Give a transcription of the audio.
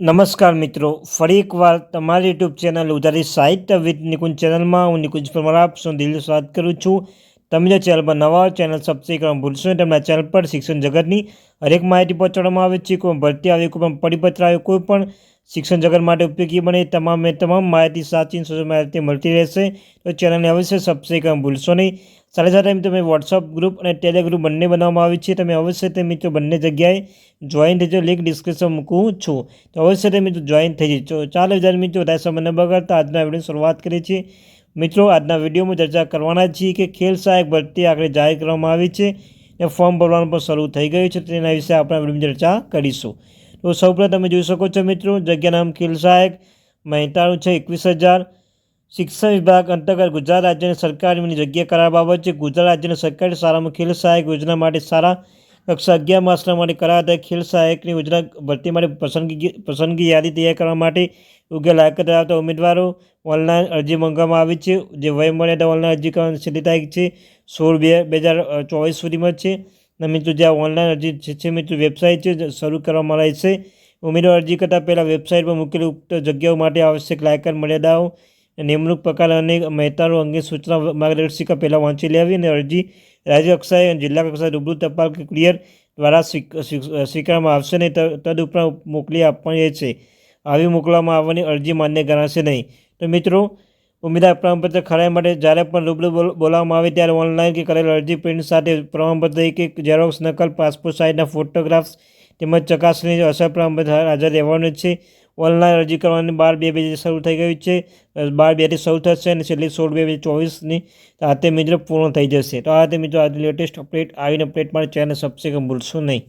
નમસ્કાર મિત્રો, ફરી એકવાર તમારી યુટ્યુબ ચેનલ ઉધારી સાહિત્ય વિથ નિકુંજ ચેનલમાં હું નિકુંજ પરમાર આપનું દિલથી સ્વાગત કરું છું। તમે જો ચેનલ પર નવા હો ચેનલ સબસ્ક્રાઈબ કરવાનું ભૂલશો નહીં। તેમના ચેનલ પર શિક્ષણ જગતની હરેક માહિતી પહોંચાડવામાં આવે છે। કોઈ ભરતી આવે, કોઈ પણ પરિપત્ર આવે, કોઈ પણ શિક્ષણ જગત માટે ઉપયોગી બને તમામ માહિતી સાચી સચોટ માહિતી મળતી રહેશે। તો ચેનલને અવશ્ય સબસ્ક્રાઈબ કરવાનું ભૂલશો નહીં। સાથે સાથે તમે વોટ્સઅપ ગ્રુપ અને ટેલિગ્રુપ બંને બનાવવામાં આવી છે। તમે અવશ્ય તે મિત્રો બંને જગ્યાએ જોઈન થઈ જાઓ, લિંક ડિસ્ક્રિપ્શન મૂકું છું, તો અવશ્ય તે મિત્રો જોઈન થઈ જજો। ચાલો વિદ્યાર્થી મિત્રો, વધારે સમય ન બગાડતા આજના વિડીયોની શરૂઆત કરીએ છીએ। મિત્રો, આજના વિડીયોમાં ચર્ચા કરવાના છીએ કે ખેલ સહાયક ભરતી આખરે જાહેર કરવામાં આવી છે અને ફોર્મ ભરવાનું પણ શરૂ થઈ ગયું છે, તેના વિશે આપણે વિડીયોમાં ચર્ચા કરીશું। તો સૌપ્રથમ તમે જોઈ શકો છો મિત્રો, જગ્યા નામ ખેલ સહાયક, મહેનતાણું છે 21,000। શિક્ષણ વિભાગ અંતર્ગત ગુજરાત રાજ્યની સરકારની જગ્યા કરાર બાબત છે। ગુજરાત રાજ્યની સરકારી શાળામાં ખેલ સહાયક યોજના માટે શાળા કક્ષા 11 માસના માટે કરાતા ખેલ સહાયકની યોજના ભરતી માટે પસંદગી યાદી તૈયાર કરવા માટે યોગ્ય લાયકાત ધરાવતા ઉમેદવારો ઓનલાઈન અરજી મંગાવવામાં આવી છે। જે વયમર્યાદા ઓનલાઈન અરજી કરવાની છેલ્લી તારીખ છે 16/2/2024 સુધીમાં છે। અને મિત્રો, જે ઓનલાઈન અરજી છે મિત્રો વેબસાઇટ છે શરૂ કરવામાં રહેશે। ઉમેદવાર અરજી કરતાં પહેલાં વેબસાઇટ પર મૂકેલી ઉક્ત જગ્યાઓ માટે આવશ્યક લાયકાત મર્યાદાઓ, નિમણૂક પ્રકાર અને મહેનતાણું અંગે સૂચના માર્ગદર્શિકા પહેલાં વાંચી લેવી અને અરજી રાજ્ય કક્ષાએ અને જિલ્લા કક્ષાએ રૂબરૂ ટપાલ કે કુરિયર દ્વારા સ્વીકારવામાં આવશે નહીં। તદુપરાંત મોકલી આપવાની રહેશે। આવી મોકલવામાં આવવાની અરજી માન્ય ગણાશે નહીં। તો મિત્રો, ઉમેદવાર પ્રમાણપત્ર ખરાઈ માટે જ્યારે પણ રૂબરૂ બોલાવવામાં આવે ત્યારે ઓનલાઈન કે કરેલ અરજી પ્રિન્ટ સાથે પ્રમાણપત્ર એક ઝેરોક્સ નકલ, પાસપોર્ટ સાઇઝના ફોટોગ્રાફ્સ તેમજ ચકાસણી અસર પ્રમાણપત્ર હાજર રહેવાનું છે। ઓનલાઈન અરજી કરવાની 12/2 શરૂ થઈ ગયું છે, 12/2 શરૂ થશે અને છેલ્લી 16/2/24 રાતે મિત્રો પૂર્ણ થઈ જશે। તો આ રીતે મિત્રો, આજે લેટેસ્ટ અપડેટ આવીને અપડેટ માટે ચેનલ સબસ્ક્રાઈબ ભૂલશો નહીં।